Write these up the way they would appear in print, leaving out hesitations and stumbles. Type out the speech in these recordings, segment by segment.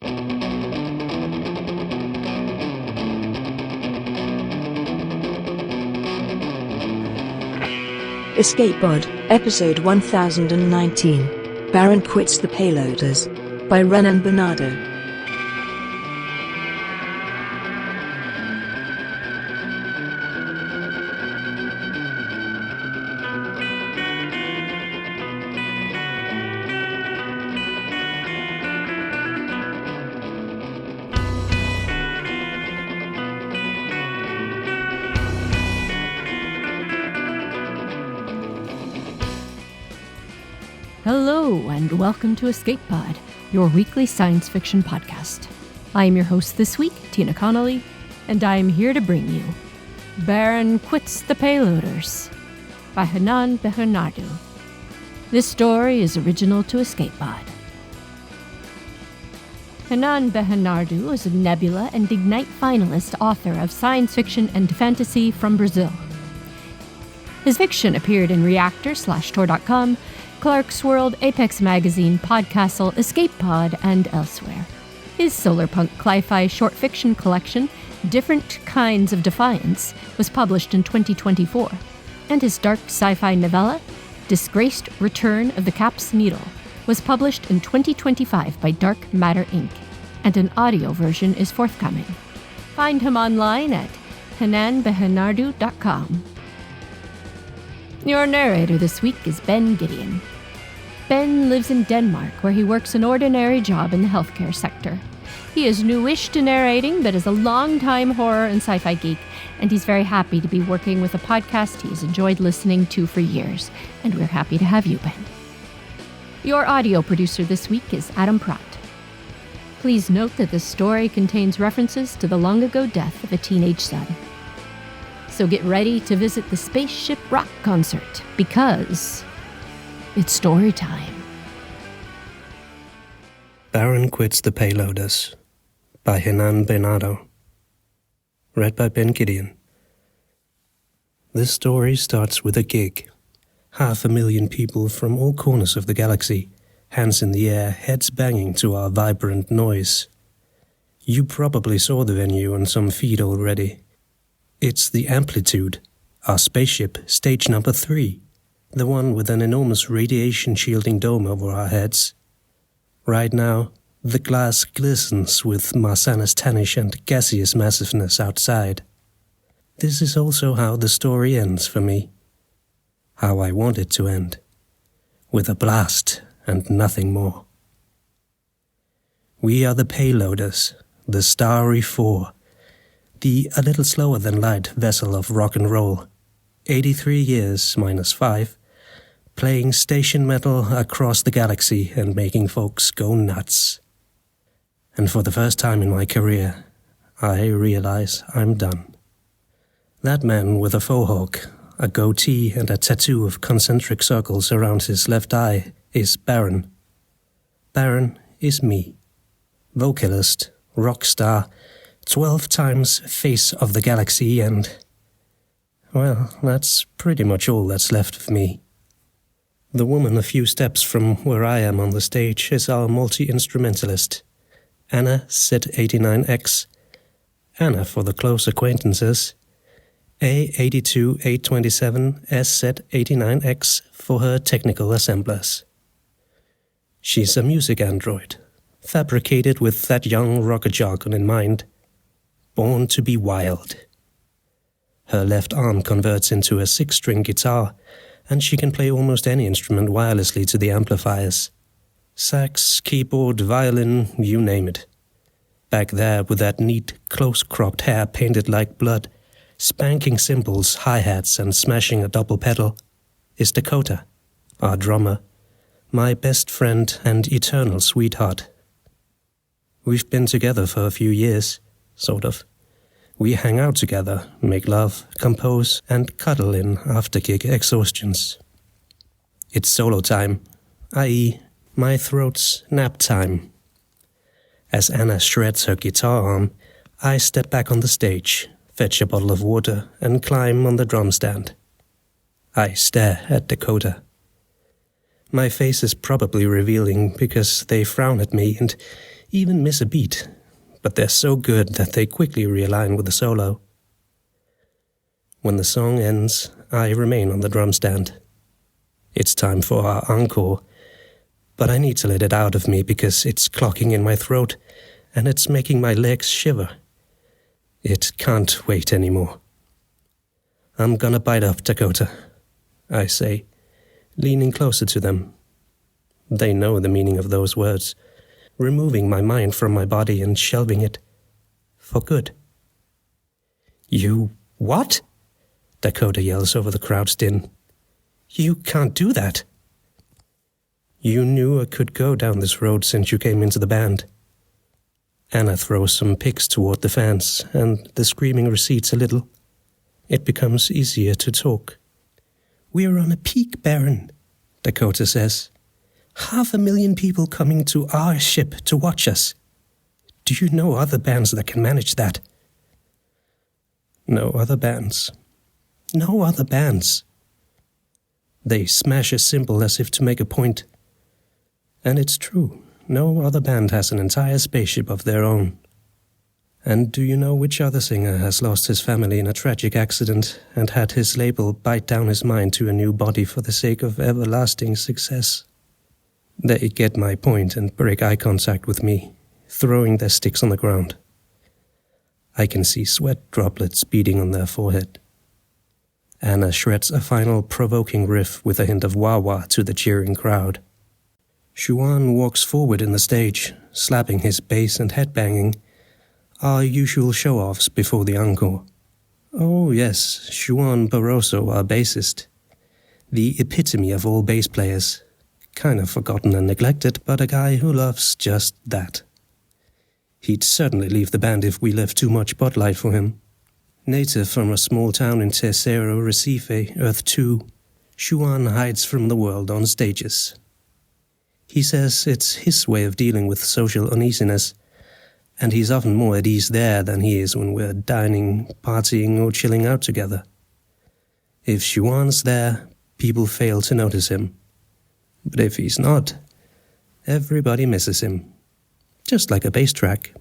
Escape Pod, Episode 1019. Baron Quits the Payloaders. By Renan Bernardo. Hello, and welcome to Escape Pod, your weekly science fiction podcast. I am your host this week, Tina Connolly, and I am here to bring you Baron Quits the Payloaders by Renan Bernardo. This story is original to Escape Pod. Renan Bernardo is a Nebula and Ignite finalist author of science fiction and fantasy from Brazil. His fiction appeared in Reactor/Tor.com, Clark's World, Apex Magazine, Podcastle, Escape Pod, and elsewhere. His solarpunk cli-fi short fiction collection, Different Kinds of Defiance, was published in 2024, and his dark sci-fi novella, Disgraced Return of the Cap's Needle, was published in 2025 by Dark Matter Inc., and an audio version is forthcoming. Find him online at renanbernardo.com. Your narrator this week is Ben Gideon. Ben lives in Denmark, where he works an ordinary job in the healthcare sector. He is newish to narrating, but is a long-time horror and sci-fi geek, and he's very happy to be working with a podcast he's enjoyed listening to for years, and we're happy to have you, Ben. Your audio producer this week is Adam Pratt. Please note that this story contains references to the long-ago death of a teenage son. So get ready to visit the Spaceship Rock concert, because it's story time. Baron Quits the Payloaders by Renan Bernardo. Read by Ben Gideon. This story starts with a gig. 500,000 people from all corners of the galaxy, hands in the air, heads banging to our vibrant noise. You probably saw the venue on some feed already. It's the Amplitude, our spaceship, stage number 3, the one with an enormous radiation-shielding dome over our heads. Right now, the glass glistens with Marsanus tannish and gaseous massiveness outside. This is also how the story ends for me. How I want it to end. With a blast and nothing more. We are the Payloaders, the Starry Four, the a little slower than light vessel of rock and roll, 83 years minus 5, playing station metal across the galaxy and making folks go nuts. And for the first time in my career, I realize I'm done. That man with a faux hawk, a goatee and a tattoo of concentric circles around his left eye is Baron. Baron is me. Vocalist, rock star, 12 times face of the galaxy, and, well, that's pretty much all that's left of me. The woman a few steps from where I am on the stage is our multi-instrumentalist, Anna Z89X, Anna for the close acquaintances, A82827 SZ89X for her technical assemblers. She's a music android, fabricated with that young rocker jargon in mind. Born to be wild. Her left arm converts into a 6-string guitar, and she can play almost any instrument wirelessly to the amplifiers. Sax, keyboard, violin, you name it. Back there with that neat, close-cropped hair painted like blood, spanking cymbals, hi-hats, and smashing a double pedal, is Dakota, our drummer, my best friend and eternal sweetheart. We've been together for a few years. Sort of. We hang out together, make love, compose, and cuddle in after-gig exhaustions. It's solo time, i.e., my throat's nap time. As Anna shreds her guitar arm, I step back on the stage, fetch a bottle of water, and climb on the drum stand. I stare at Dakota. My face is probably revealing because they frown at me, and even miss a beat, but they're so good that they quickly realign with the solo. When the song ends, I remain on the drum stand. It's time for our encore, but I need to let it out of me because it's clocking in my throat and it's making my legs shiver. It can't wait anymore. I'm gonna bite up, Dakota, I say, leaning closer to them. They know the meaning of those words, removing my mind from my body and shelving it for good. You what? Dakota yells over the crowd's din. You can't do that. You knew I could go down this road since you came into the band. Anna throws some pics toward the fans, and the screaming recedes a little. It becomes easier to talk. We're on a peak, Baron, Dakota says. 500,000 people coming to our ship to watch us. Do you know other bands that can manage that? No other bands. No other bands. They smash a cymbal as if to make a point. And it's true, no other band has an entire spaceship of their own. And do you know which other singer has lost his family in a tragic accident and had his label bite down his mind to a new body for the sake of everlasting success? They get my point and break eye contact with me, throwing their sticks on the ground. I can see sweat droplets beading on their forehead. Anna shreds a final provoking riff with a hint of wah-wah to the cheering crowd. Xuan walks forward in the stage, slapping his bass and headbanging, our usual show-offs before the encore. Oh yes, Xuan Barroso, our bassist. The epitome of all bass players. Kind of forgotten and neglected, but a guy who loves just that. He'd certainly leave the band if we left too much Bud Light for him. Native from a small town in Tercero Recife, Earth 2, Xuan hides from the world on stages. He says it's his way of dealing with social uneasiness, and he's often more at ease there than he is when we're dining, partying, or chilling out together. If Xuan's there, people fail to notice him. But if he's not, everybody misses him. Just like a bass track.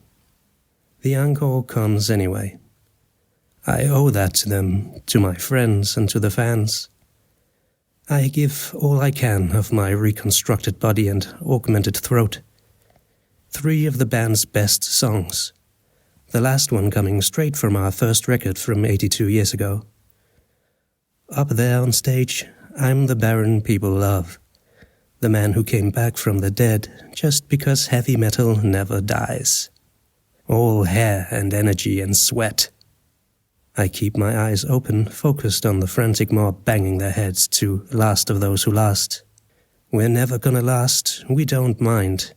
The encore comes anyway. I owe that to them, to my friends, and to the fans. I give all I can of my reconstructed body and augmented throat. 3 of the band's best songs, the last one coming straight from our first record from 82 years ago. Up there on stage, I'm the Baron people love, the man who came back from the dead just because heavy metal never dies. All hair and energy and sweat. I keep my eyes open, focused on the frantic mob banging their heads to Last of Those Who Last. We're never gonna last, we don't mind.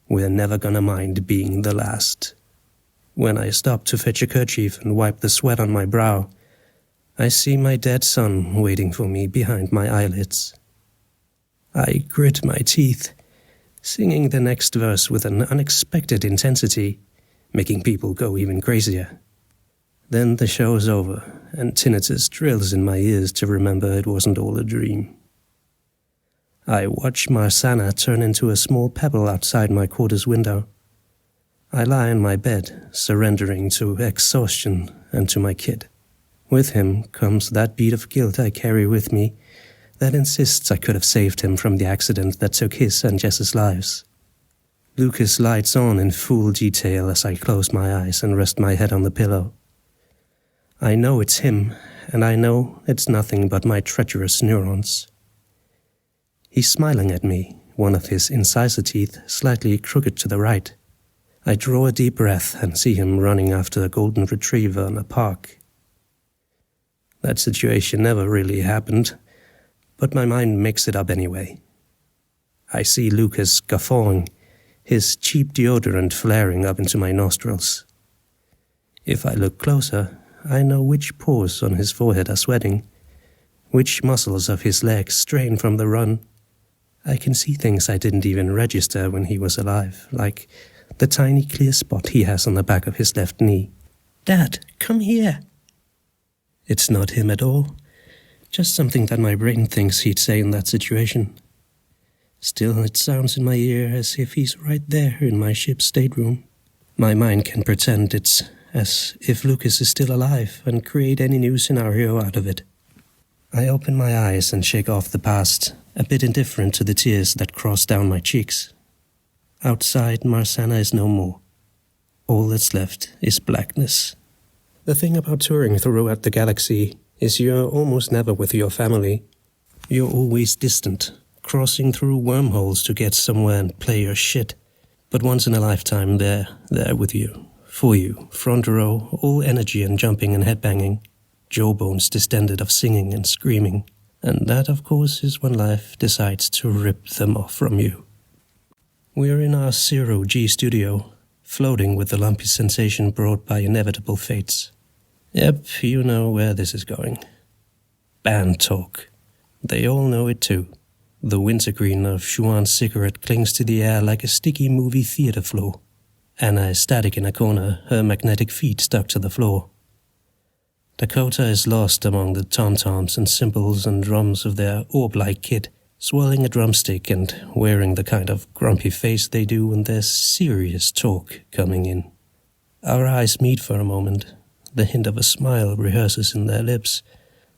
We're never gonna mind being the last. When I stop to fetch a kerchief and wipe the sweat on my brow, I see my dead son waiting for me behind my eyelids. I grit my teeth, singing the next verse with an unexpected intensity, making people go even crazier. Then the show's over, and tinnitus drills in my ears to remember it wasn't all a dream. I watch Marsana turn into a small pebble outside my quarters window. I lie in my bed, surrendering to exhaustion and to my kid. With him comes that bead of guilt I carry with me that insists I could have saved him from the accident that took his and Jess's lives. Lucas lights on in full detail as I close my eyes and rest my head on the pillow. I know it's him, and I know it's nothing but my treacherous neurons. He's smiling at me, one of his incisor teeth slightly crooked to the right. I draw a deep breath and see him running after a golden retriever in a park. That situation never really happened, but my mind makes it up anyway. I see Lucas guffawing, his cheap deodorant flaring up into my nostrils. If I look closer, I know which pores on his forehead are sweating, which muscles of his legs strain from the run. I can see things I didn't even register when he was alive, like the tiny clear spot he has on the back of his left knee. Dad, come here. It's not him at all, just something that my brain thinks he'd say in that situation. Still, it sounds in my ear as if he's right there in my ship's stateroom. My mind can pretend it's as if Lucas is still alive and create any new scenario out of it. I open my eyes and shake off the past, a bit indifferent to the tears that cross down my cheeks. Outside, Marsana is no more. All that's left is blackness. The thing about touring throughout the galaxy is you're almost never with your family. You're always distant, crossing through wormholes to get somewhere and play your shit. But once in a lifetime, they're there with you, for you, front row, all energy and jumping and headbanging, jawbones distended of singing and screaming. And that, of course, is when life decides to rip them off from you. We're in our 0G studio, floating with the lumpy sensation brought by inevitable fates. Yep, you know where this is going. Band talk. They all know it too. The wintergreen of Xuan's cigarette clings to the air like a sticky movie theater floor. Anna is static in a corner, her magnetic feet stuck to the floor. Dakota is lost among the tom-toms and cymbals and drums of their orb-like kit, swirling a drumstick and wearing the kind of grumpy face they do when there's serious talk coming in. Our eyes meet for a moment. The hint of a smile rehearses in their lips,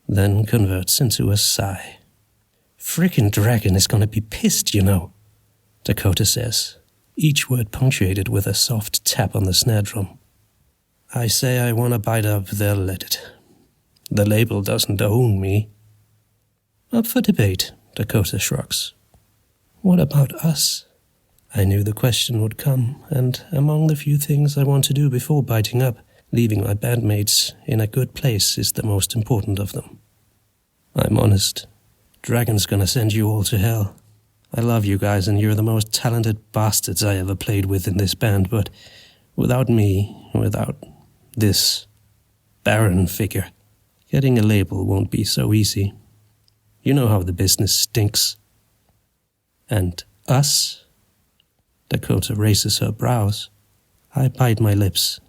then converts into a sigh. "Frickin' Dragon is gonna be pissed, you know," Dakota says, each word punctuated with a soft tap on the snare drum. I say I want to bite up, they'll let it. The label doesn't own me. Up for debate, Dakota shrugs. What about us? I knew the question would come, and among the few things I want to do before biting up, leaving my bandmates in a good place is the most important of them. I'm honest. Dragon's gonna send you all to hell. I love you guys and you're the most talented bastards I ever played with in this band, but without me, without this Baron figure, getting a label won't be so easy. You know how the business stinks. And us? Dakota raises her brows. I bite my lips.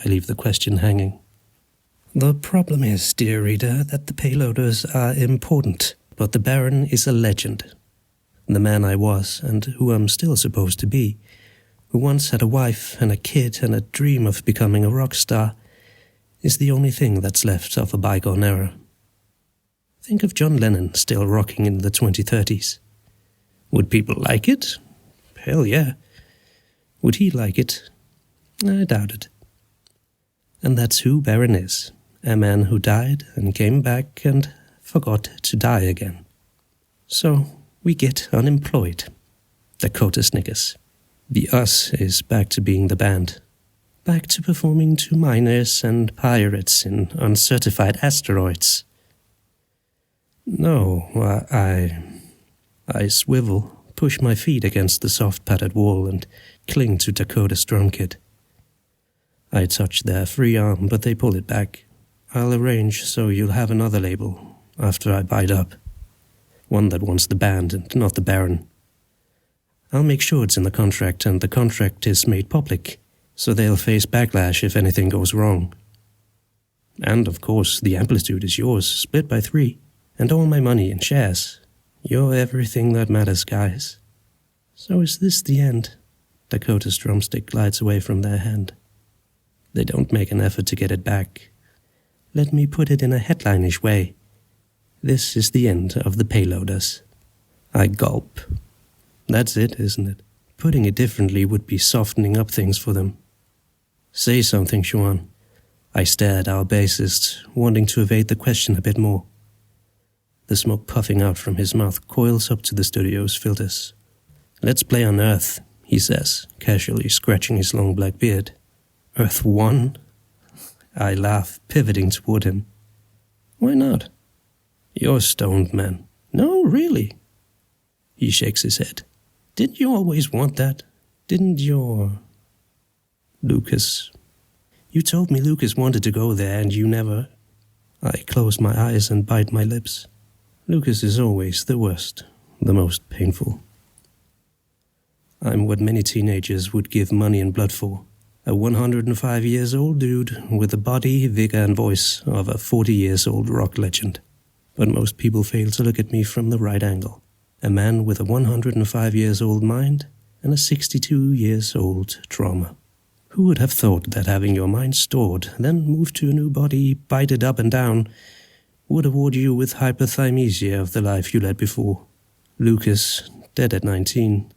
I leave the question hanging. The problem is, dear reader, that the Payloaders are important, but the Baron is a legend. The man I was, and who I'm still supposed to be, who once had a wife and a kid and a dream of becoming a rock star, is the only thing that's left of a bygone era. Think of John Lennon still rocking in the 2030s. Would people like it? Hell yeah. Would he like it? I doubt it. And that's who Baron is, a man who died and came back and forgot to die again. So we get unemployed. Dakota snickers. The us is back to being the band. Back to performing to miners and pirates in uncertified asteroids. No, I swivel, push my feet against the soft padded wall and cling to Dakota's drum kit. I touch their free arm, but they pull it back. I'll arrange so you'll have another label after I bite up. One that wants the band and not the Baron. I'll make sure it's in the contract, and the contract is made public, so they'll face backlash if anything goes wrong. And, of course, the amplitude is yours, split by 3, and all my money in shares. You're everything that matters, guys. So is this the end? Dakota's drumstick glides away from their hand. They don't make an effort to get it back. Let me put it in a headline-ish way. This is the end of the Payloaders. I gulp. That's it, isn't it? Putting it differently would be softening up things for them. Say something, Xuan. I stare at our bassist, wanting to evade the question a bit more. The smoke puffing out from his mouth coils up to the studio's filters. Let's play on Earth, he says, casually scratching his long black beard. Earth 1? I laugh, pivoting toward him. Why not? You're stoned, man. No, really. He shakes his head. Didn't you always want that? Didn't your... Lucas. You told me Lucas wanted to go there and you never... I close my eyes and bite my lips. Lucas is always the worst, the most painful. I'm what many teenagers would give money and blood for. A 105 years old dude with the body, vigor and voice of a 40 years old rock legend. But most people fail to look at me from the right angle. A man with a 105 years old mind and a 62 years old trauma. Who would have thought that having your mind stored, then moved to a new body, bited up and down, would award you with hyperthymesia of the life you led before? Lucas, dead at 19,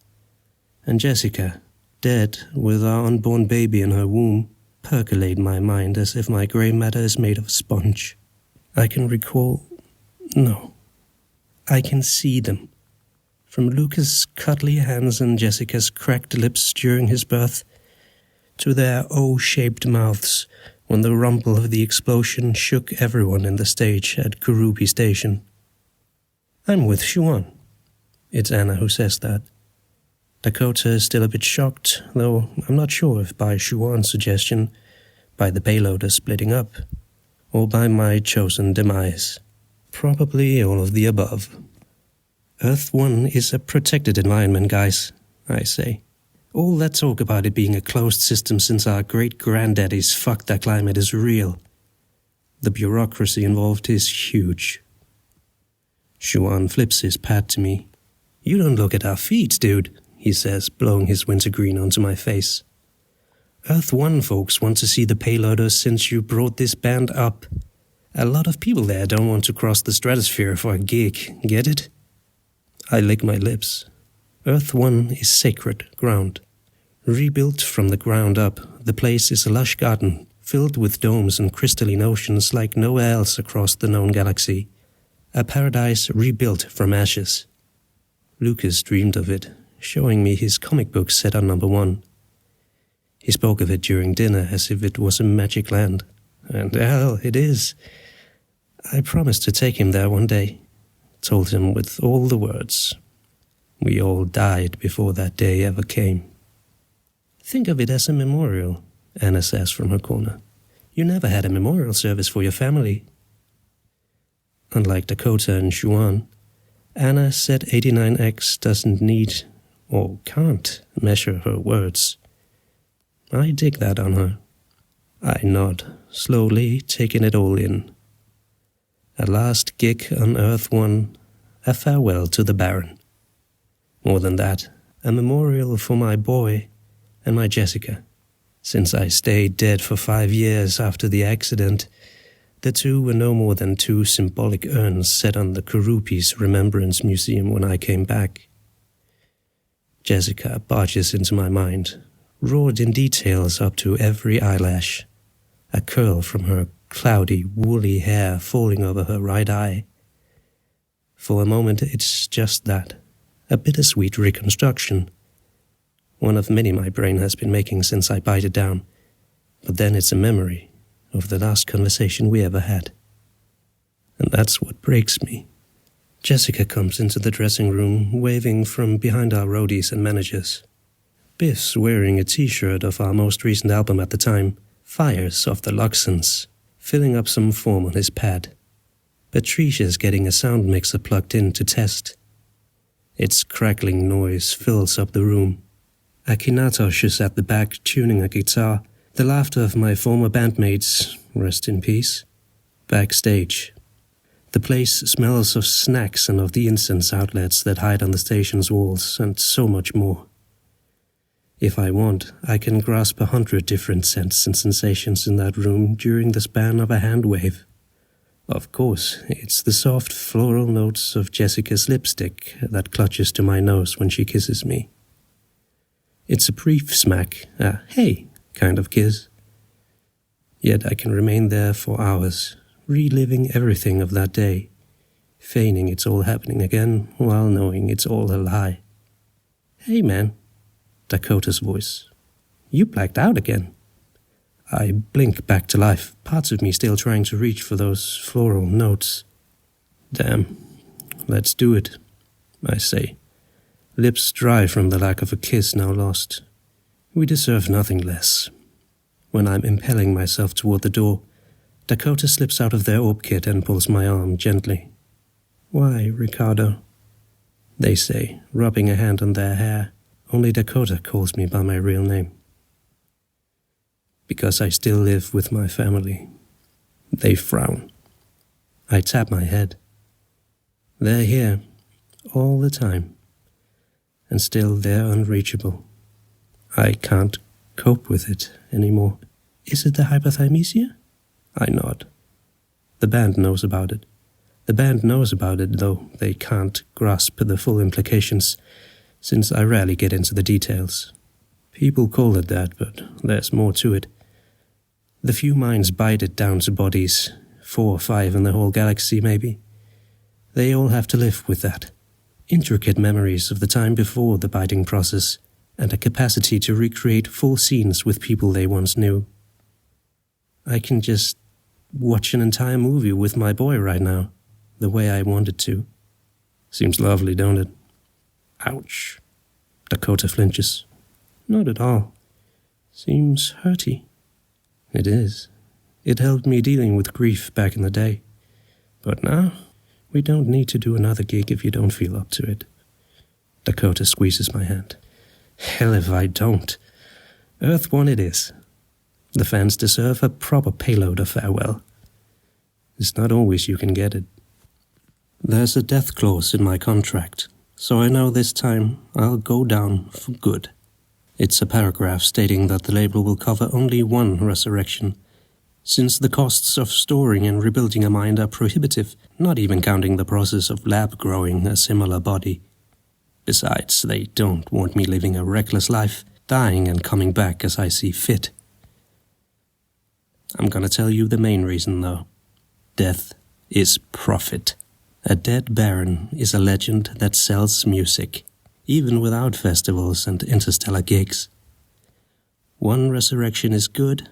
and Jessica, dead with our unborn baby in her womb, percolate my mind as if my grey matter is made of sponge. I can recall... No. I can see them. From Lucas' cuddly hands and Jessica's cracked lips during his birth, to their O-shaped mouths when the rumble of the explosion shook everyone in the stage at Kurupi Station. I'm with Xuan. It's Anna who says that. Dakota is still a bit shocked, though I'm not sure if by Xuan's suggestion, by the Payloaders splitting up, or by my chosen demise. Probably all of the above. Earth-1 is a protected environment, guys, I say. All that talk about it being a closed system since our great-granddaddies fucked that climate is real. The bureaucracy involved is huge. Xuan flips his pad to me. You don't look at our feet, dude, he says, blowing his wintergreen onto my face. Earth-1 folks want to see the Payloaders since you brought this band up. A lot of people there don't want to cross the stratosphere for a gig, get it? I lick my lips. Earth-1 is sacred ground. Rebuilt from the ground up, the place is a lush garden, filled with domes and crystalline oceans like nowhere else across the known galaxy. A paradise rebuilt from ashes. Lucas dreamed of it, showing me his comic book set on number 1. He spoke of it during dinner as if it was a magic land. And hell, it is. I promised to take him there one day. Told him with all the words. We all died before that day ever came. Think of it as a memorial, Anna says from her corner. You never had a memorial service for your family. Unlike Dakota and Xuan, Anna said 89X doesn't need, or can't, measure her words. I dig that on her. I nod, slowly taking it all in. A last gig on Earth-1, a farewell to the Baron. More than that, a memorial for my boy and my Jessica. Since I stayed dead for 5 years after the accident, the two were no more than 2 symbolic urns set on the Kurupi's Remembrance Museum when I came back. Jessica barges into my mind, roared in details up to every eyelash, a curl from her cloudy, woolly hair falling over her right eye. For a moment it's just that, a bittersweet reconstruction, one of many my brain has been making since I bite it down, but then it's a memory of the last conversation we ever had. And that's what breaks me. Jessica comes into the dressing room, waving from behind our roadies and managers. Biff's wearing a t-shirt of our most recent album at the time, Fires of the Luxons, filling up some form on his pad. Patricia's getting a sound mixer plugged in to test. Its crackling noise fills up the room. Akinatosh is at the back tuning a guitar, the laughter of my former bandmates, rest in peace, backstage. The place smells of snacks and of the incense outlets that hide on the station's walls, and so much more. If I want, I can grasp 100 different scents and sensations in that room during the span of a hand wave. Of course, it's the soft floral notes of Jessica's lipstick that clutches to my nose when she kisses me. It's a brief smack, a hey kind of kiss. Yet I can remain there for hours, reliving everything of that day, feigning it's all happening again while knowing it's all a lie. Hey man. Dakota's voice. You blacked out again. I blink back to life, parts of me still trying to reach for those floral notes. Damn, let's do it, I say, lips dry from the lack of a kiss now lost. We deserve nothing less. When I'm impelling myself toward the door, Dakota slips out of their orb kit and pulls my arm gently. Why, Ricardo? They say, rubbing a hand on their hair. Only Dakota calls me by my real name. Because I still live with my family. They frown. I tap my head. They're here, all the time. And still they're unreachable. I can't cope with it anymore. Is it the hypothymesia? I nod. The band knows about it. The band knows about it, though they can't grasp the full implications, since I rarely get into the details. People call it that, but there's more to it. The few minds bite it down to bodies, 4 or 5 in the whole galaxy maybe. They all have to live with that. Intricate memories of the time before the biting process, and a capacity to recreate full scenes with people they once knew. I can just watch an entire movie with my boy right now, the way I wanted to. Seems lovely, don't it? Ouch. Dakota flinches. Not at all. Seems hurty. It is. It helped me dealing with grief back in the day. But now, we don't need to do another gig if you don't feel up to it. Dakota squeezes my hand. Hell if I don't. Earth One it is. The fans deserve a proper payloader farewell. It's not always you can get it. There's a death clause in my contract, so I know this time I'll go down for good. It's a paragraph stating that the label will cover only one resurrection, since the costs of storing and rebuilding a mind are prohibitive, not even counting the process of lab growing a similar body. Besides, they don't want me living a reckless life, dying and coming back as I see fit. I'm gonna tell you the main reason, though. Death is profit. A dead baron is a legend that sells music, even without festivals and interstellar gigs. One resurrection is good,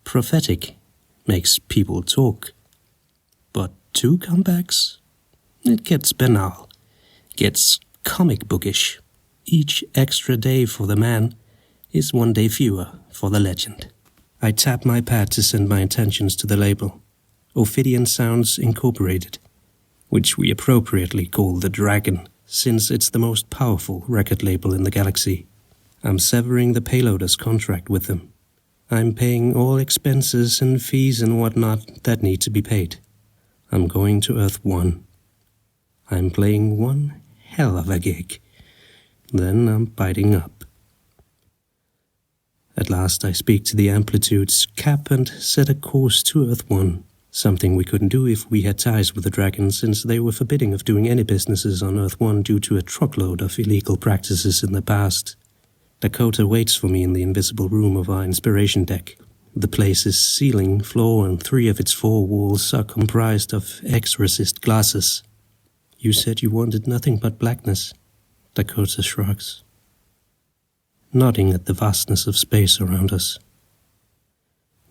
prophetic, makes people talk. But 2 comebacks? It gets banal, gets comic bookish. Each extra day for the man is 1 day fewer for the legend. I tap my pad to send my intentions to the label, Ophidian Sounds Incorporated, which we appropriately call the Dragon, since it's the most powerful record label in the galaxy. I'm severing the Payloaders contract with them. I'm paying all expenses and fees and whatnot that need to be paid. I'm going to Earth One. I'm playing one hell of a gig. Then I'm biting up. At last I speak to the Amplitude's cap and set a course to Earth One, something we couldn't do if we had ties with the Dragon, since they were forbidding of doing any businesses on Earth One due to a truckload of illegal practices in the past. Dakota waits for me in the invisible room of our inspiration deck. The place's ceiling, floor, and 3 of its 4 walls are comprised of X-resist glasses. You said you wanted nothing but blackness. Dakota shrugs, nodding at the vastness of space around us.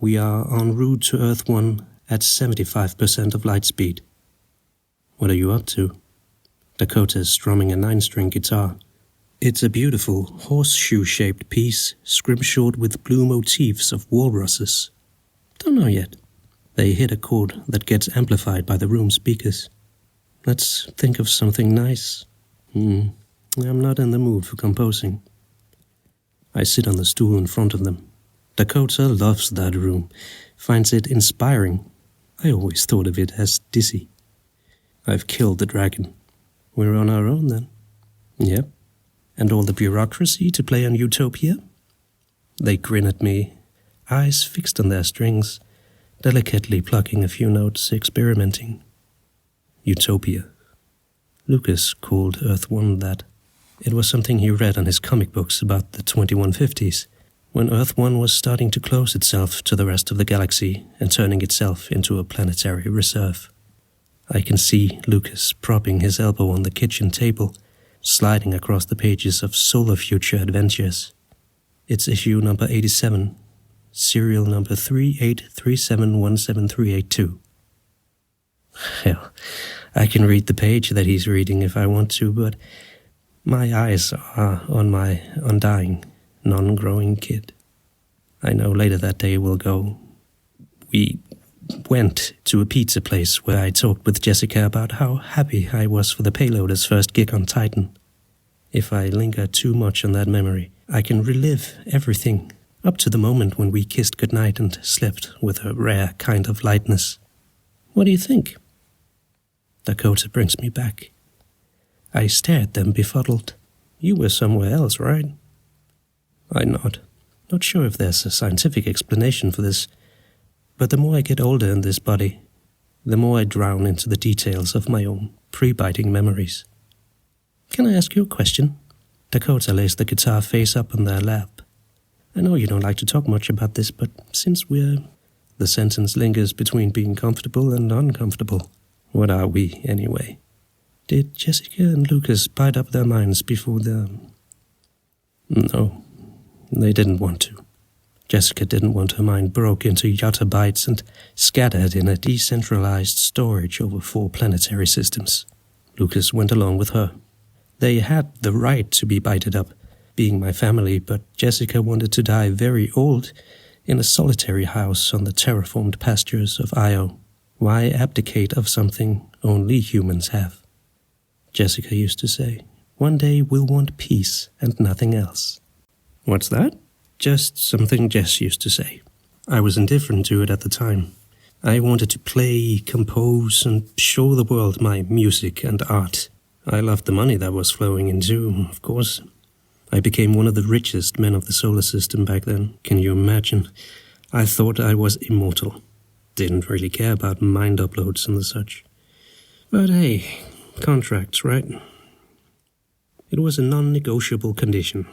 We are en route to Earth One at 75% of light speed. What are you up to? Dakota is strumming a 9-string guitar. It's a beautiful, horseshoe-shaped piece, scrimshawed with blue motifs of walruses. Don't know yet. They hit a chord that gets amplified by the room speakers. Let's think of something nice. I'm not in the mood for composing. I sit on the stool in front of them. Dakota loves that room, finds it inspiring. I always thought of it as dizzy. I've killed the Dragon. We're on our own then. Yep. And all the bureaucracy to play on Utopia? They grin at me, eyes fixed on their strings, delicately plucking a few notes, experimenting. Utopia. Lucas called Earth One that. It was something he read on his comic books about the 2150s, when Earth One was starting to close itself to the rest of the galaxy and turning itself into a planetary reserve. I can see Lucas propping his elbow on the kitchen table, sliding across the pages of Solar Future Adventures. It's issue number 87, serial number 383717382. Hell, I can read the page that he's reading if I want to, but my eyes are on my undying, non-growing kid. I know later that day we'll go. We went to a pizza place where I talked with Jessica about how happy I was for the Payloaders' first gig on Titan. If I linger too much on that memory, I can relive everything, up to the moment when we kissed goodnight and slept with a rare kind of lightness. What do you think? Dakota brings me back. I stared at them befuddled. You were somewhere else, right? I nod. Not sure if there's a scientific explanation for this, but the more I get older in this body, the more I drown into the details of my own pre-biting memories. Can I ask you a question? Dakota lays the guitar face up on their lap. I know you don't like to talk much about this, but since we're... The sentence lingers between being comfortable and uncomfortable. What are we, anyway? Did Jessica and Lucas bite up their minds before the... No, they didn't want to. Jessica didn't want her mind broke into yottabytes and scattered in a decentralized storage over 4 planetary systems. Lucas went along with her. They had the right to be bited up, being my family, but Jessica wanted to die very old in a solitary house on the terraformed pastures of Io. Why abdicate of something only humans have? Jessica used to say, one day we'll want peace and nothing else. What's that? Just something Jess used to say. I was indifferent to it at the time. I wanted to play, compose, and show the world my music and art. I loved the money that was flowing in too, of course. I became one of the richest men of the solar system back then. Can you imagine? I thought I was immortal. Didn't really care about mind uploads and the such. But hey, contracts, right? It was a non-negotiable condition.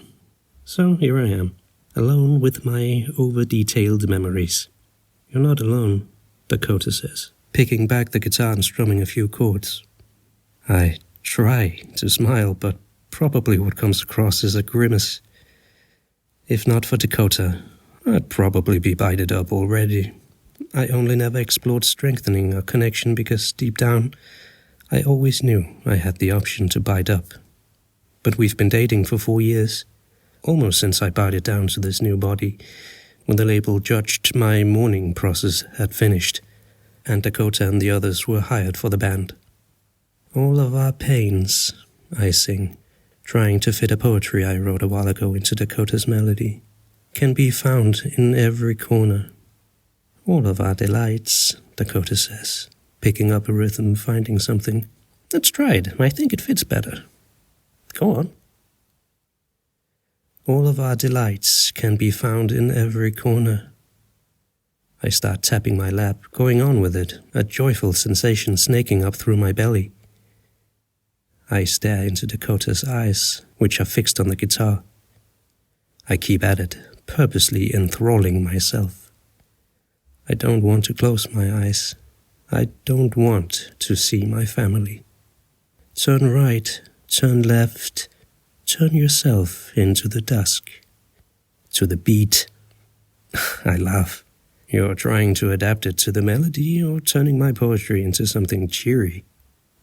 So here I am, alone with my over-detailed memories. You're not alone, Dakota says, picking back the guitar and strumming a few chords. I try to smile, but probably what comes across is a grimace. If not for Dakota, I'd probably be bited up already. I only never explored strengthening our connection because deep down, I always knew I had the option to bite up. But we've been dating for 4 years, almost since I bowed it down to this new body, when the label judged my mourning process had finished, and Dakota and the others were hired for the band. All of our pains, I sing, trying to fit a poetry I wrote a while ago into Dakota's melody, can be found in every corner. All of our delights, Dakota says, picking up a rhythm, finding something. Let's try it. I think it fits better. Go on. All of our delights can be found in every corner. I start tapping my lap, going on with it, a joyful sensation snaking up through my belly. I stare into Dakota's eyes, which are fixed on the guitar. I keep at it, purposely enthralling myself. I don't want to close my eyes. I don't want to see my family. Turn right, turn left, turn yourself into the dusk. To the beat. I laugh. You're trying to adapt it to the melody or turning my poetry into something cheery?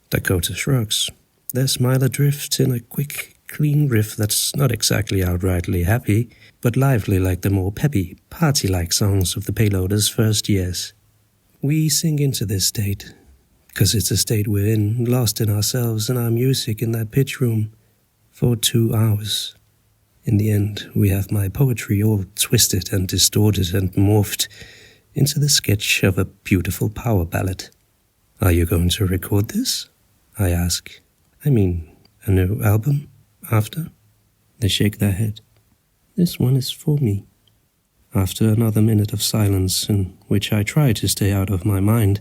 Dakota shrugs. Their smile adrift in a quick, clean riff that's not exactly outrightly happy, but lively like the more peppy, party-like songs of the Payloaders' first years. We sink into this state, because it's a state we're in, lost in ourselves and our music in that pitch room, for 2 hours. In the end, we have my poetry all twisted and distorted and morphed into the sketch of a beautiful power ballad. Are you going to record this? I ask. I mean, a new album, after? They shake their head. This one is for me. After another minute of silence, in which I try to stay out of my mind,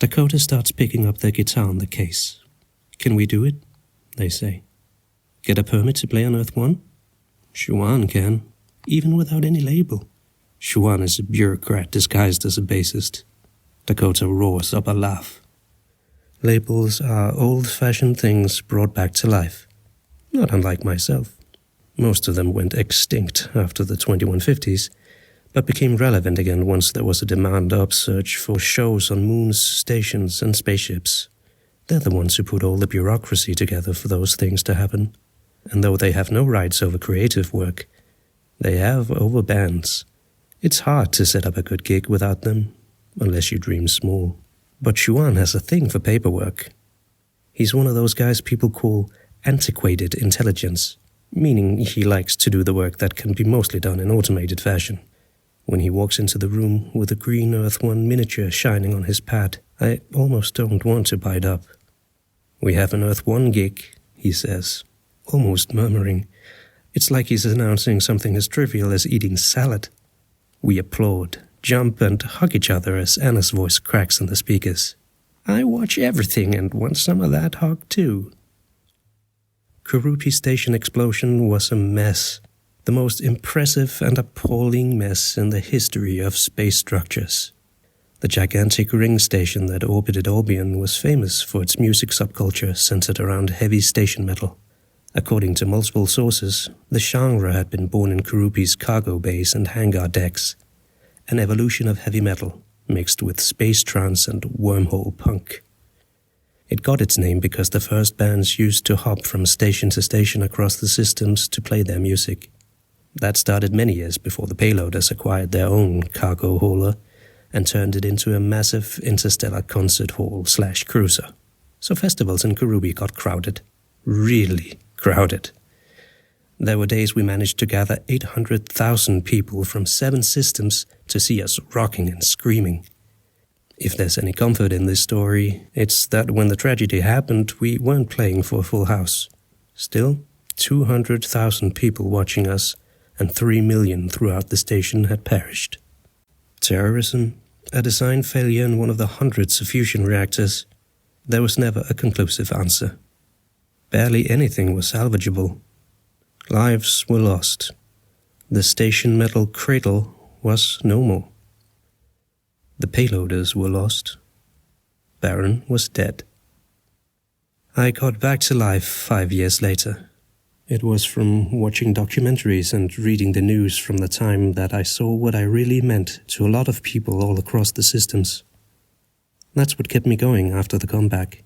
Dakota starts picking up their guitar on the case. Can we do it? They say. Get a permit to play on Earth 1? Shuan can, even without any label. Shuan is a bureaucrat disguised as a bassist. Dakota roars up a laugh. Labels are old-fashioned things brought back to life. Not unlike myself. Most of them went extinct after the 2150s, but became relevant again once there was a demand upsurge for shows on moons, stations, and spaceships. They're the ones who put all the bureaucracy together for those things to happen. And though they have no rights over creative work, they have over bands. It's hard to set up a good gig without them, unless you dream small. But Shuan has a thing for paperwork. He's one of those guys people call antiquated intelligence, meaning he likes to do the work that can be mostly done in automated fashion. When he walks into the room with a green Earth 1 miniature shining on his pad, I almost don't want to bite up. "We have an Earth 1 gig," he says, almost murmuring. It's like he's announcing something as trivial as eating salad. We applaud, jump, and hug each other as Anna's voice cracks in the speakers. "I watch everything and want some of that hug too." Kurupi Station explosion was a mess, the most impressive and appalling mess in the history of space structures. The gigantic ring station that orbited Albion was famous for its music subculture centered around heavy station metal. According to multiple sources, the genre had been born in Kurupi's cargo bays and hangar decks, an evolution of heavy metal mixed with space trance and wormhole punk. It got its name because the first bands used to hop from station to station across the systems to play their music. That started many years before the Payloaders acquired their own cargo hauler and turned it into a massive interstellar concert hall/cruiser. So festivals in Kurupi got crowded. Really crowded. There were days we managed to gather 800,000 people from 7 systems to see us rocking and screaming. If there's any comfort in this story, it's that when the tragedy happened, we weren't playing for a full house. Still, 200,000 people watching us, and 3 million throughout the station had perished. Terrorism, a design failure in one of the hundreds of fusion reactors. There was never a conclusive answer. Barely anything was salvageable. Lives were lost. The station metal cradle was no more. The Payloaders were lost. Baron was dead. I got back to life 5 years later. It was from watching documentaries and reading the news from the time that I saw what I really meant to a lot of people all across the systems. That's what kept me going after the comeback.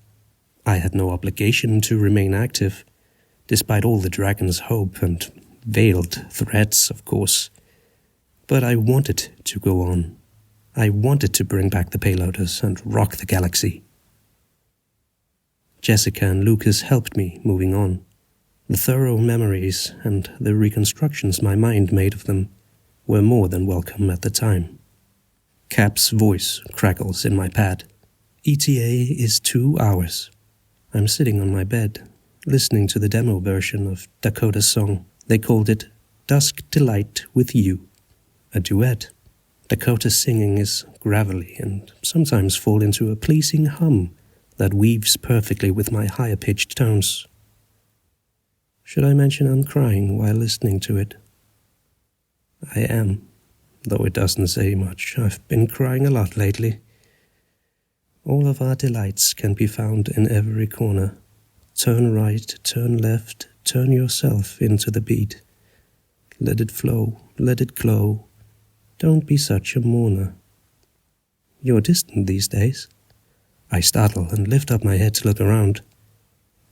I had no obligation to remain active, despite all the dragon's hope and veiled threats, of course. But I wanted to go on. I wanted to bring back the Payloaders and rock the galaxy. Jessica and Lucas helped me moving on. The thorough memories and the reconstructions my mind made of them were more than welcome at the time. Cap's voice crackles in my pad. ETA is 2 hours. I'm sitting on my bed, listening to the demo version of Dakota's song. They called it Dusk Delight with You, a duet. Dakota's singing is gravelly and sometimes fall into a pleasing hum that weaves perfectly with my higher-pitched tones. Should I mention I'm crying while listening to it? I am, though it doesn't say much. I've been crying a lot lately. All of our delights can be found in every corner. Turn right, turn left, turn yourself into the beat. Let it flow, let it glow. Don't be such a mourner. You're distant these days. I startle and lift up my head to look around.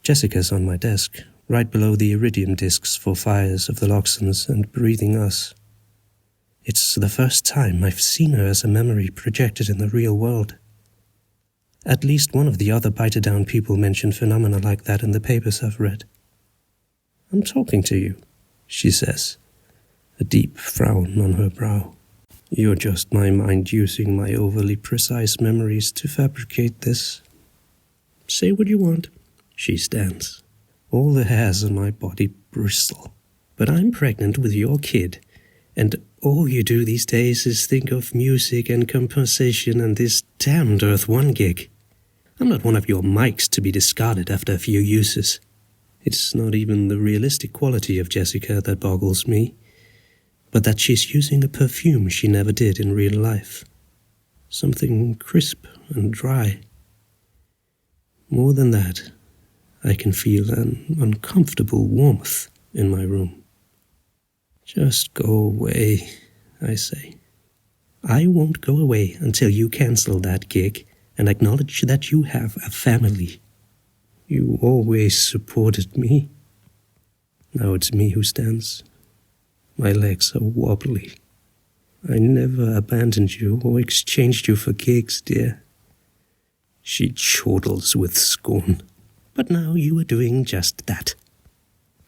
Jessica's on my desk, right below the iridium discs for fires of the Loxons and breathing us. It's the first time I've seen her as a memory projected in the real world. At least one of the other biter-down people mentioned phenomena like that in the papers I've read. I'm talking to you, she says, a deep frown on her brow. You're just my mind using my overly precise memories to fabricate this. Say what you want. She stands. All the hairs on my body bristle. But I'm pregnant with your kid, and all you do these days is think of music and composition and this damned Earth 1 gig. I'm not one of your mics to be discarded after a few uses. It's not even the realistic quality of Jessica that boggles me, but that she's using a perfume she never did in real life. Something crisp and dry. More than that, I can feel an uncomfortable warmth in my room. Just go away, I say. I won't go away until you cancel that gig and acknowledge that you have a family. You always supported me. Now it's me who stands. My legs are wobbly. I never abandoned you or exchanged you for gigs, dear. She chortles with scorn. But now you are doing just that.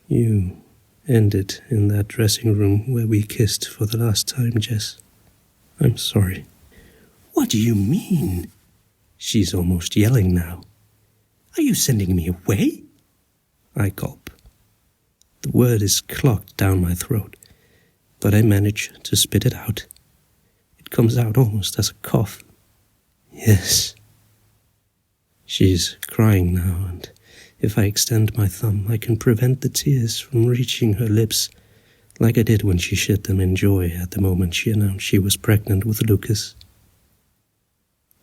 You ended in that dressing room where we kissed for the last time, Jess. I'm sorry. What do you mean? She's almost yelling now. Are you sending me away? I gulp. The word is clogged down my throat, but I manage to spit it out. It comes out almost as a cough. Yes. She's crying now, and if I extend my thumb, I can prevent the tears from reaching her lips, like I did when she shed them in joy at the moment she announced she was pregnant with Lucas.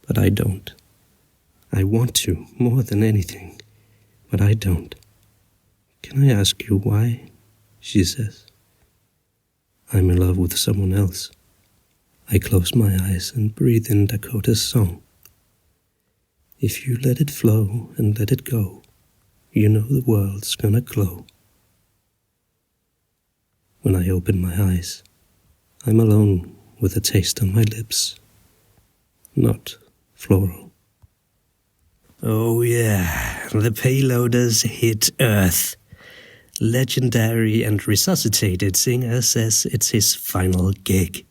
But I don't. I want to, more than anything, but I don't. Can I ask you why? She says. I'm in love with someone else. I close my eyes and breathe in Dakota's song. If you let it flow and let it go, you know the world's gonna glow. When I open my eyes, I'm alone with a taste on my lips. Not floral. Oh yeah, the Payloaders hit Earth. Legendary and resuscitated singer says it's his final gig.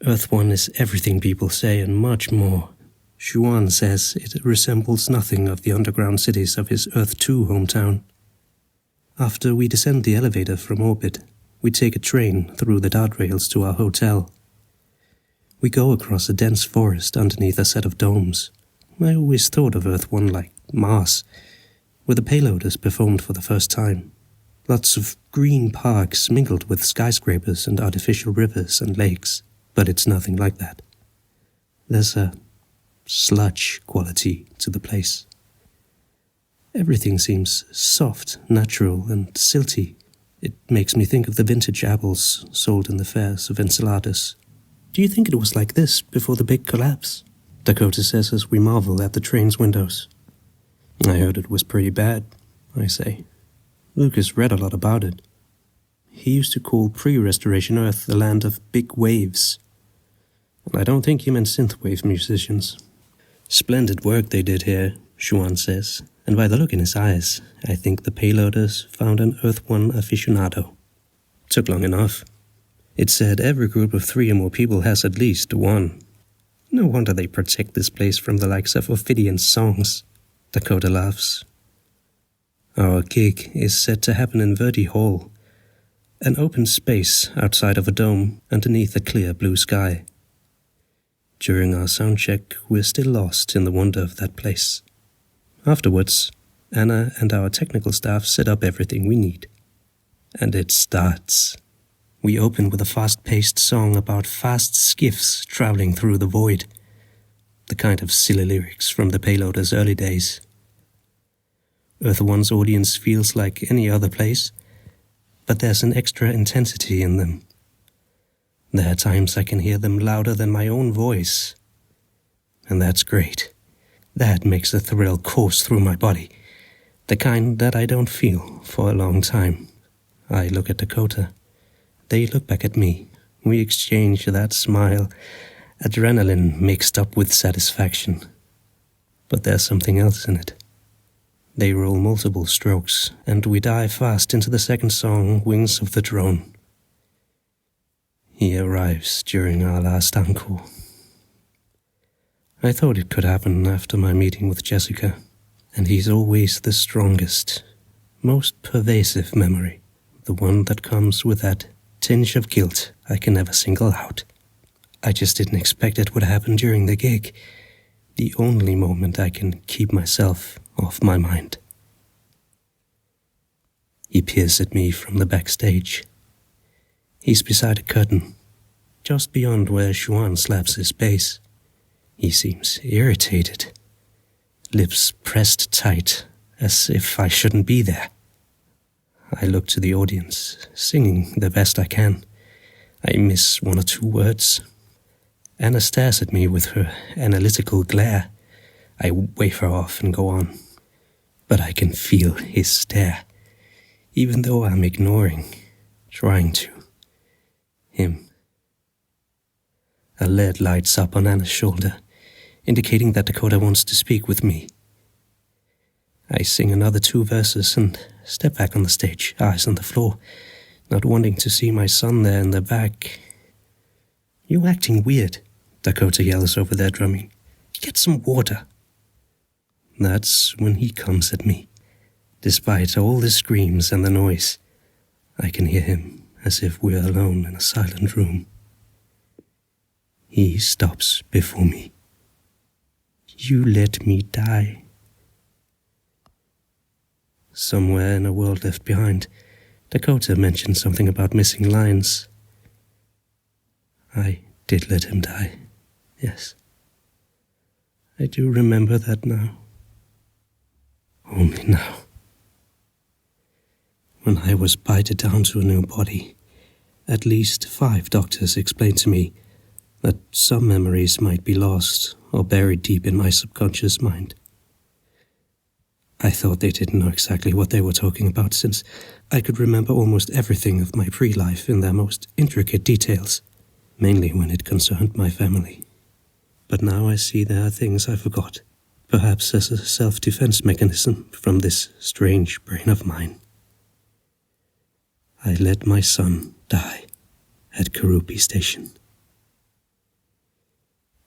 Earth 1 is everything people say and much more. Xuan says it resembles nothing of the underground cities of his Earth 2 hometown. After we descend the elevator from orbit, we take a train through the dart rails to our hotel. We go across a dense forest underneath a set of domes. I always thought of Earth 1 like Mars, where the Payloaders performed for the first time. Lots of green parks mingled with skyscrapers and artificial rivers and lakes, but it's nothing like that. There's a sludge quality to the place. Everything seems soft, natural, and silty. It makes me think of the vintage apples sold in the fairs of Enceladus. Do you think it was like this before the big collapse? Dakota says as we marvel at the train's windows. I heard it was pretty bad, I say. Lucas read a lot about it. He used to call pre-restoration Earth the land of big waves. And I don't think he meant synthwave musicians. Splendid work they did here, Xuan says, and by the look in his eyes, I think the Payloaders found an Earth 1 aficionado. Took long enough. It said every group of 3 or more people has at least one. No wonder they protect this place from the likes of Ophidion's songs. Dakota laughs. Our gig is set to happen in Verdi Hall, an open space outside of a dome underneath a clear blue sky. During our sound check, we're still lost in the wonder of that place. Afterwards, Anna and our technical staff set up everything we need. And it starts. We open with a fast-paced song about fast skiffs traveling through the void. The kind of silly lyrics from the Payloaders' early days. Earth 1's audience feels like any other place, but there's an extra intensity in them. There are times I can hear them louder than my own voice. And that's great. That makes a thrill course through my body, the kind that I don't feel for a long time. I look at Dakota. They look back at me. We exchange that smile, adrenaline mixed up with satisfaction. But there's something else in it. They roll multiple strokes, and we dive fast into the second song, Wings of the Drone. He arrives during our last encore. I thought it could happen after my meeting with Jessica, and he's always the strongest, most pervasive memory, the one that comes with that tinge of guilt I can never single out. I just didn't expect it would happen during the gig, the only moment I can keep myself off my mind. He peers at me from the backstage. He's beside a curtain, just beyond where Xuan slaps his bass. He seems irritated, lips pressed tight, as if I shouldn't be there. I look to the audience, singing the best I can. I miss 1 or 2 words. Anna stares at me with her analytical glare. I wave her off and go on. But I can feel his stare, even though I'm ignoring, trying to. Him. A LED lights up on Anna's shoulder, indicating that Dakota wants to speak with me. I sing another 2 verses and step back on the stage, eyes on the floor, not wanting to see my son there in the back. "You're acting weird," Dakota yells over their drumming. "Get some water." That's when he comes at me. Despite all the screams and the noise, I can hear him as if we're alone in a silent room. He stops before me. You let me die. Somewhere in a world left behind, Dakota mentioned something about missing lines. I did let him die, yes. I do remember that now. Only now. When I was bited down to a new body, at least 5 doctors explained to me that some memories might be lost or buried deep in my subconscious mind. I thought they didn't know exactly what they were talking about, since I could remember almost everything of my pre-life in their most intricate details, mainly when it concerned my family. But now I see there are things I forgot, perhaps as a self-defense mechanism from this strange brain of mine. I let my son die at Karupi Station.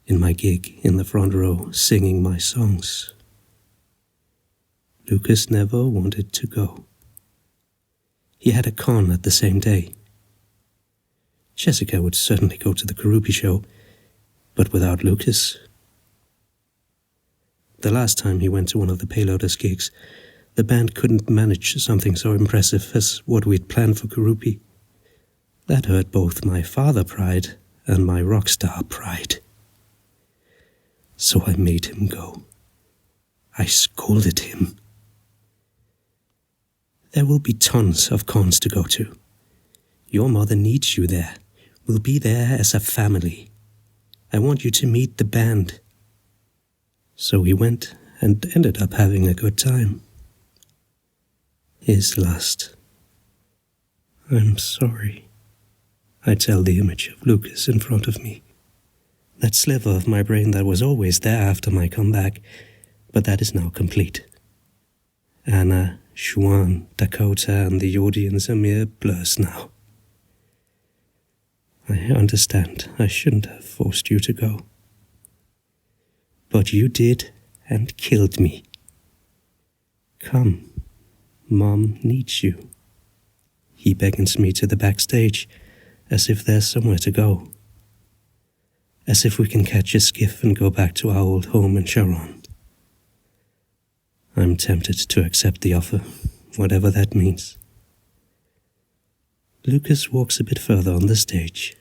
In my gig in the front row, singing my songs. Lucas never wanted to go. He had a con at the same day. Jessica would certainly go to the Karupi show, but without Lucas. The last time he went to one of the Payloaders gigs, the band couldn't manage something so impressive as what we'd planned for Karupi. That hurt both my father pride and my rock star pride. So I made him go. I scolded him. There will be tons of cons to go to. Your mother needs you there. We'll be there as a family. I want you to meet the band. So we went and ended up having a good time. His last. I'm sorry. I tell the image of Lucas in front of me. That sliver of my brain that was always there after my comeback, but that is now complete. Anna, Xuan, Dakota, and the audience are mere blurs now. I understand I shouldn't have forced you to go. But you did and killed me. Come. Mom needs you. He beckons me to the backstage, as if there's somewhere to go. As if we can catch a skiff and go back to our old home in Sharon. I'm tempted to accept the offer, whatever that means. Lucas walks a bit further on the stage.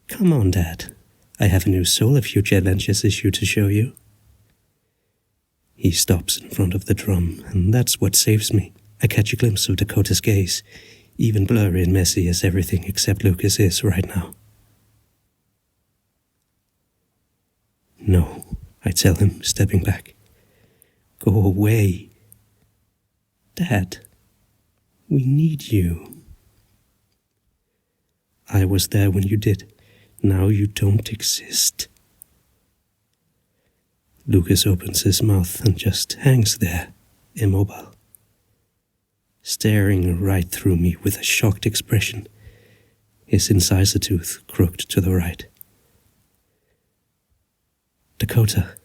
Come on, Dad. I have a new Soul of Future Adventures issue to show you. He stops in front of the drum, and that's what saves me. I catch a glimpse of Dakota's gaze, even blurry and messy as everything except Lucas is right now. No, I tell him, stepping back. Go away. Dad, we need you. I was there when you did. Now you don't exist. Lucas opens his mouth and just hangs there, immobile, staring right through me with a shocked expression, his incisor tooth crooked to the right. Dakota.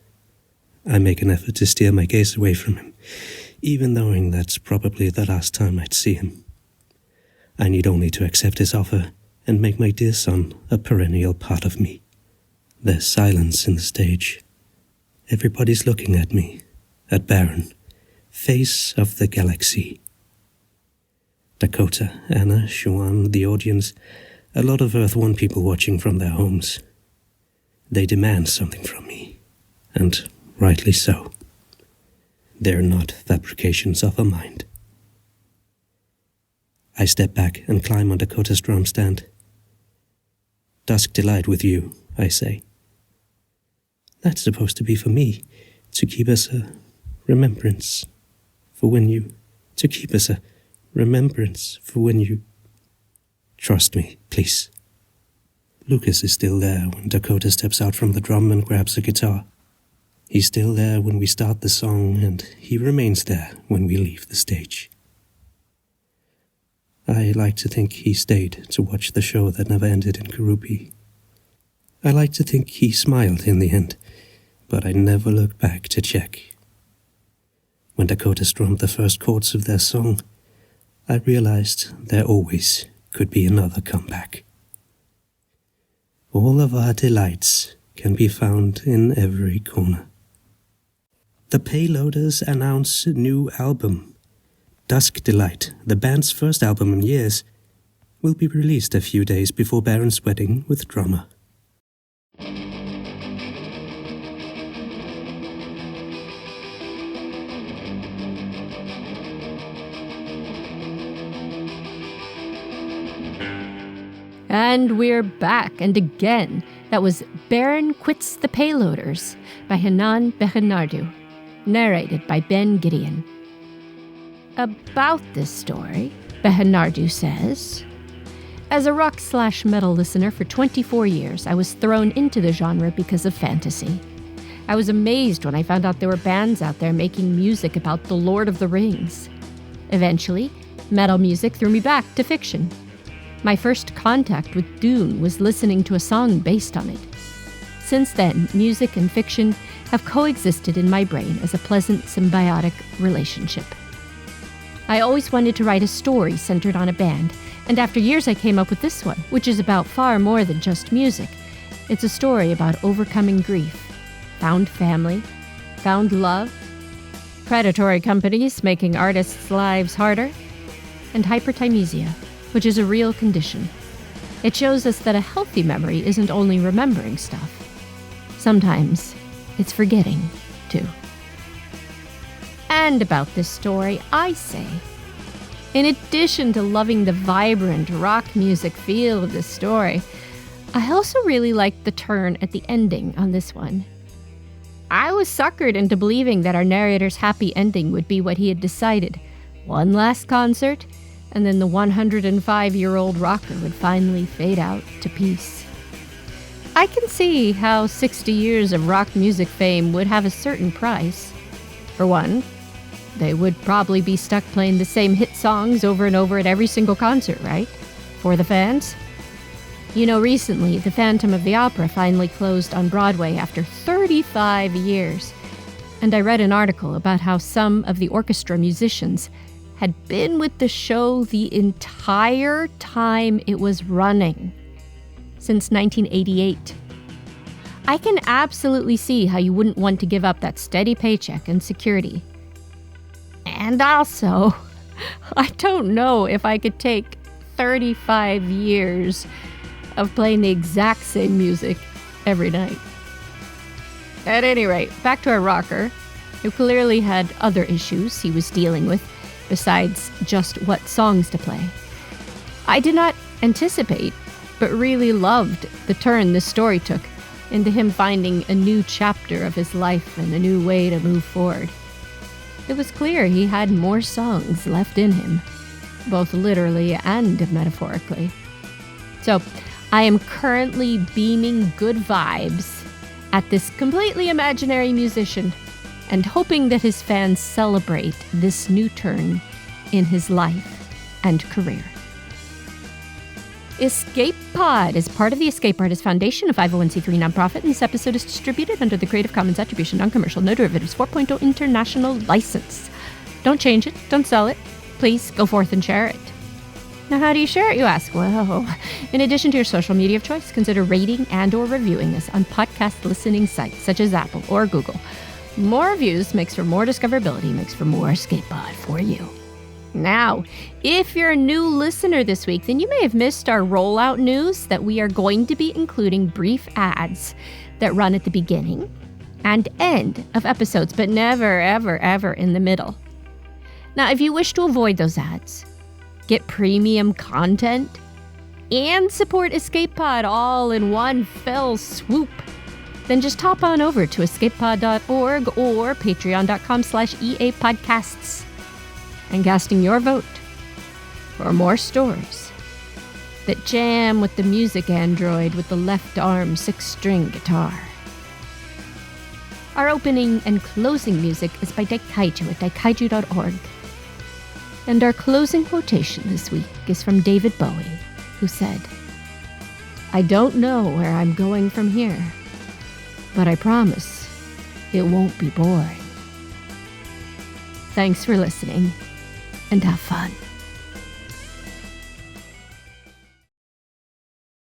I make an effort to steer my gaze away from him, even knowing that's probably the last time I'd see him. I need only to accept his offer and make my dear son a perennial part of me. There's silence in the stage. Everybody's looking at me, at Baron, face of the galaxy. Dakota, Anna, Xuan, the audience, a lot of Earth One people watching from their homes. They demand something from me, and rightly so. They're not fabrications of a mind. I step back and climb on Dakota's drum stand. Dusk delight with you, I say. That's supposed to be for me, to keep us a remembrance for when you... To keep us a remembrance for when you... Trust me, please. Lucas is still there when Dakota steps out from the drum and grabs a guitar. He's still there when we start the song, and he remains there when we leave the stage. I like to think he stayed to watch the show that never ended in Karupi. I like to think he smiled in the end, but I never looked back to check. When Dakota strummed the first chords of their song, I realized there always could be another comeback. All of our delights can be found in every corner. The Payloaders announce a new album. Dusk Delight, the band's first album in years, will be released a few days before Baron's wedding with drummer. And we're back, and again, that was Baron Quits the Payloaders by Hanan Bernardo, narrated by Ben Gideon. About this story, Bernardo says, as a rock/metal listener for 24 years, I was thrown into the genre because of fantasy. I was amazed when I found out there were bands out there making music about the Lord of the Rings. Eventually, metal music threw me back to fiction. My first contact with Dune was listening to a song based on it. Since then, music and fiction have coexisted in my brain as a pleasant, symbiotic relationship. I always wanted to write a story centered on a band, and after years I came up with this one, which is about far more than just music. It's a story about overcoming grief, found family, found love, predatory companies making artists' lives harder, and hyperthymesia, which is a real condition. It shows us that a healthy memory isn't only remembering stuff. Sometimes it's forgetting, too. And about this story, I say, in addition to loving the vibrant rock music feel of this story, I also really liked the turn at the ending on this one. I was suckered into believing that our narrator's happy ending would be what he had decided. One last concert, and then the 105-year-old rocker would finally fade out to peace. I can see how 60 years of rock music fame would have a certain price. For one, they would probably be stuck playing the same hit songs over and over at every single concert, right? For the fans? You know, recently, the Phantom of the Opera finally closed on Broadway after 35 years. And I read an article about how some of the orchestra musicians had been with the show the entire time it was running, since 1988. I can absolutely see how you wouldn't want to give up that steady paycheck and security. And also, I don't know if I could take 35 years of playing the exact same music every night. At any rate, back to our rocker, who clearly had other issues he was dealing with, besides just what songs to play. I did not anticipate, but really loved the turn this story took into him finding a new chapter of his life and a new way to move forward. It was clear he had more songs left in him, both literally and metaphorically. So, I am currently beaming good vibes at this completely imaginary musician, and hoping that his fans celebrate this new turn in his life and career. Escape Pod is part of the Escape Artists Foundation, a 501c3 nonprofit, and this episode is distributed under the Creative Commons Attribution Non-Commercial No Derivatives 4.0 International License. Don't change it, don't sell it. Please go forth and share it. Now, how do you share it, you ask? Well, in addition to your social media of choice, consider rating and or reviewing us on podcast listening sites such as Apple or Google. More reviews makes for more discoverability, makes for more Escape Pod for you. Now, if you're a new listener this week, then you may have missed our rollout news that we are going to be including brief ads that run at the beginning and end of episodes, but never, ever, ever in the middle. Now, if you wish to avoid those ads, get premium content, and support Escape Pod all in one fell swoop, then just hop on over to escapepod.org or patreon.com/EAPodcasts and casting your vote for more stories that jam with the music android with the left arm 6-string guitar. Our opening and closing music is by Daikaiju at daikaiju.org. And our closing quotation this week is from David Bowie, who said, "I don't know where I'm going from here, but I promise it won't be boring. Thanks for listening, and have fun.